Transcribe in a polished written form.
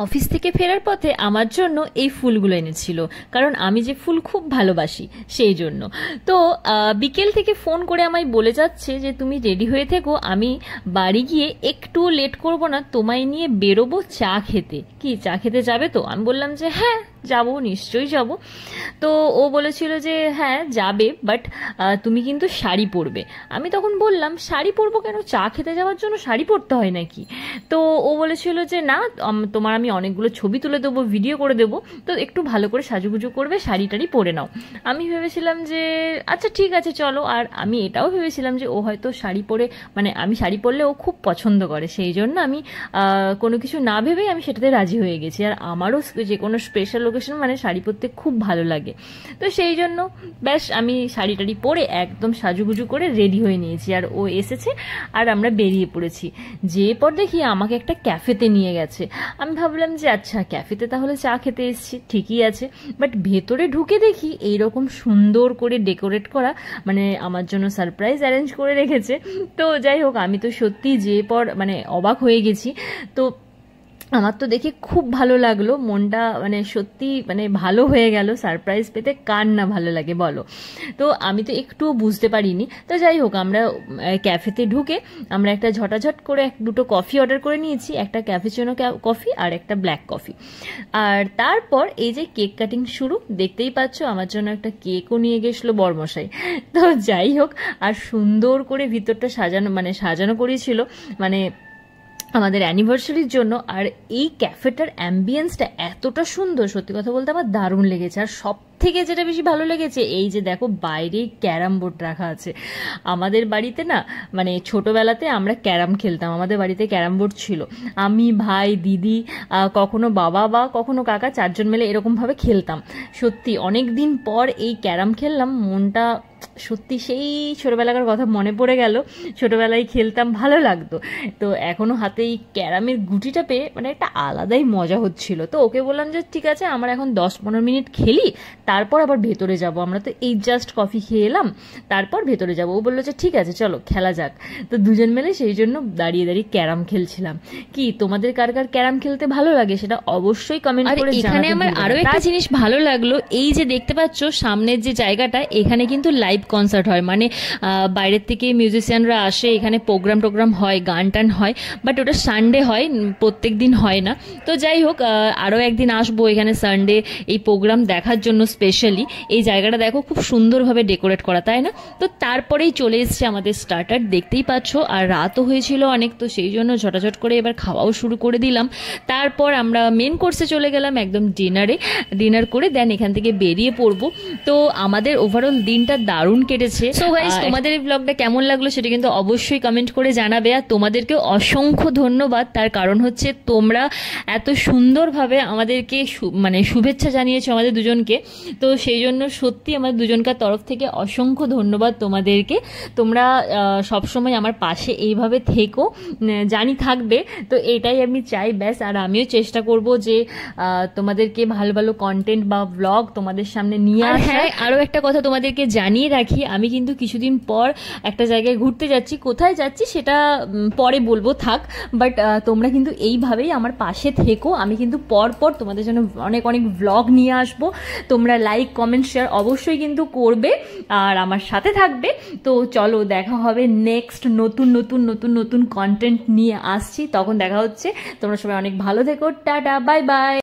Office থেকে ফেরার পথে আমার জন্য এই ফুলগুলো এনেছিল, কারণ আমি যে ফুল খুব ভালোবাসি সেই জন্য। তো বিকেল থেকে ফোন করে আমায় বলে যাচ্ছে যে তুমি রেডি হয়ে থেকো, আমি বাড়ি গিয়ে একটু লেট করব না, তোমায় নিয়ে বেরোবো চা খেতে। কি চা খেতে যাবে তো? আমি বললাম যে হ্যাঁ যাবো, নিশ্চয়ই যাব। তো ও বলেছিল যে হ্যাঁ যাবে, বাট তুমি কিন্তু শাড়ি পরবে। আমি তখন বললাম শাড়ি পরবো কেন, চা খেতে যাওয়ার জন্য শাড়ি পরতে হয় নাকি? তো ও বলেছিল যে না, তোমার আমি অনেকগুলো ছবি তুলে দেবো, ভিডিও করে দেবো, তো একটু ভালো করে সাজুগুজু করবে, শাড়ি টাড়ি পরে নাও। আমি ভেবেছিলাম যে আচ্ছা ঠিক আছে চলো, আর আমি এটাও ভেবেছিলাম যে ও হয়তো শাড়ি পরে, মানে আমি শাড়ি পরলে ও খুব পছন্দ করে, সেই জন্য আমি কোনো কিছু না ভেবেই আমি সেটাতে রাজি হয়ে গেছি। আর আমারও যে কোনো স্পেশাল লোকেশন মানে শাড়ি পরতে খুব ভালো লাগে, তো সেই জন্য ব্যাস আমি শাড়ি টাড়ি পরে একদম সাজুগুজু করে রেডি হয়ে নিয়েছি। আর ও এসেছে আর আমরা বেরিয়ে পড়েছি। যে পর দেখি আমাকে একটা ক্যাফেতে নিয়ে গেছে। আমি ভাবলাম যে আচ্ছা ক্যাফেতে তাহলে চা খেতে এসেছি, ঠিকই আছে। বাট ভেতরে ঢুকে দেখি এইরকম সুন্দর করে ডেকোরেট করা, মানে আমার জন্য সারপ্রাইজ অ্যারেঞ্জ করে রেখেছে। তো যাই হোক, আমি তো সত্যি যে পর মানে অবাক হয়ে গেছি। তো আমার তো দেখে খুব ভালো লাগলো, মনটা মানে সত্যি মানে ভালো হয়ে গেল। সারপ্রাইজ পেতে কার না ভালো লাগে বলো? তো আমি তো একটুও বুঝতে পারিনি। তো যাই হোক, আমরা ক্যাফেতে ঢুকে আমরা একটা ঝটাঝট করে দুটো কফি অর্ডার করে নিয়েছি, একটা ক্যাফেচিনো কফি আর একটা ব্ল্যাক কফি। আর তারপর এই যে কেক কাটিং শুরু, দেখতেই পাচ্ছ আমার জন্য একটা কেকও নিয়ে গেছিলো বরমশাই। তো যাই হোক, আর সুন্দর করে ভিতরটা সাজানো করেছিল, মানে আমাদের অ্যানিভার্সারির জন্য। আর এই ক্যাফেটার অ্যাম্বিয়েন্সটা এতটা সুন্দর, সত্যি কথা বলতে আমার দারুণ লেগেছে। আর সব থেকে যেটা বেশি ভালো লেগেছে, এই যে দেখো বাইরে ক্যারাম বোর্ড রাখা আছে। আমাদের বাড়িতে না, মানে ছোটবেলাতে আমরা ক্যারাম খেলতাম, আমাদের বাড়িতে ক্যারাম বোর্ড ছিল। আমি, ভাই, দিদি, কখনো বাবা বা কখনো কাকা, চারজন মিলে এরকমভাবে খেলতাম। সত্যি অনেক দিন পর এই ক্যারাম খেললাম, মনটা সত্যি সেই ছোটবেলাকার কথা মনে পড়ে গেল। ছোটবেলায় খেলতাম, ভালো লাগতো। তো এখনো হাতে এই ক্যারামের গুটিটা পেয়ে মানে একটা আলাদাই মজা হচ্ছিল। তো ওকে বললাম যে ঠিক আছে, আমার এখন 10-15 মিনিট খেলি, তারপর আবার ভেতরে যাব। আমরা তো এই জাস্ট কফি খেয়ে এলাম, তারপর ভেতরে যাব। ও বললো যে ঠিক আছে চলো খেলা যাক। তো দুজন মিলে সেই জন্য দাঁড়িয়ে দাঁড়িয়ে ক্যারাম খেলছিলাম। কি তোমাদের কার কার ক্যারাম খেলতে ভালো লাগে সেটা অবশ্যই কমেন্ট করে জানাতে। এখানে আমার আরো একটা জিনিস ভালো লাগলো, এই যে দেখতে পাচ্ছ সামনের যে জায়গাটা, এখানে কিন্তু লাইভ কনসার্ট হয়, মানে বাইরের থেকে মিউজিশিয়ানরা আসে, এখানে প্রোগ্রাম হয়, গান টান হয়। বাট ওটা সানডে হয়, প্রত্যেক দিন হয় না। তো যাই হোক, আরও একদিন আসবো এখানে সানডে এই প্রোগ্রাম দেখার জন্য স্পেশালি। এই জায়গাটা দেখো খুব সুন্দরভাবে ডেকোরেট করা, তাই না? তো তারপরেই চলে এসছে আমাদের স্টার্টার, দেখতেই পাচ্ছ। আর রাতও হয়েছিল অনেক, তো সেই জন্য ঝটাঝট করে এবার খাওয়াও শুরু করে দিলাম। তারপর আমরা মেন কোর্সে চলে গেলাম, একদম ডিনার করে দেন এখান থেকে বেরিয়ে পড়বো। তো আমাদের ওভারঅল দিনটা দারুণ কেটেছে। সো গাইস, তোমাদের এই ব্লগটা কেমন লাগলো সেটা কিন্তু অবশ্যই কমেন্ট করে জানাবে। আর তোমাদেরকে অসংখ্য ধন্যবাদ, তার কারণ হচ্ছে তোমরা এত সুন্দরভাবে আমাদেরকে মানে শুভেচ্ছা জানিয়েছো আমাদের দুজনকে। তো সেই জন্য সত্যি আমাদের দুজনকার তরফ থেকে অসংখ্য ধন্যবাদ তোমাদেরকে। তোমরা সবসময় আমার পাশে এইভাবে থেকো, জানি থাকবে। তো এটাই আমি চাই ব্যাস। আর আমিও চেষ্টা করব যে তোমাদেরকে ভালো ভালো কন্টেন্ট বা ব্লগ তোমাদের সামনে নিয়ে আসা। হ্যাঁ, আরও একটা কথা তোমাদেরকে জানিয়ে রাখি, আমি কিন্তু কিছুদিন পর একটা জায়গায় ঘুরতে যাচ্ছি। কোথায় যাচ্ছি সেটা পরে বলবো, থাক। বাট তোমরা কিন্তু এইভাবেই আমার পাশে থেকো, আমি কিন্তু পর তোমাদের জন্য অনেক অনেক ব্লগ নিয়ে আসবো। তোমরা লাইক, কমেন্ট, শেয়ার অবশ্যই কিন্তু করবে আর আমার সাথে থাকবে। তো চলো দেখা হবে নেক্সট নতুন কন্টেন্ট নিয়ে আসছি, তখন দেখা হচ্ছে। তোমরা সবাই অনেক ভালো থেকো, টাটা, বাই বাই।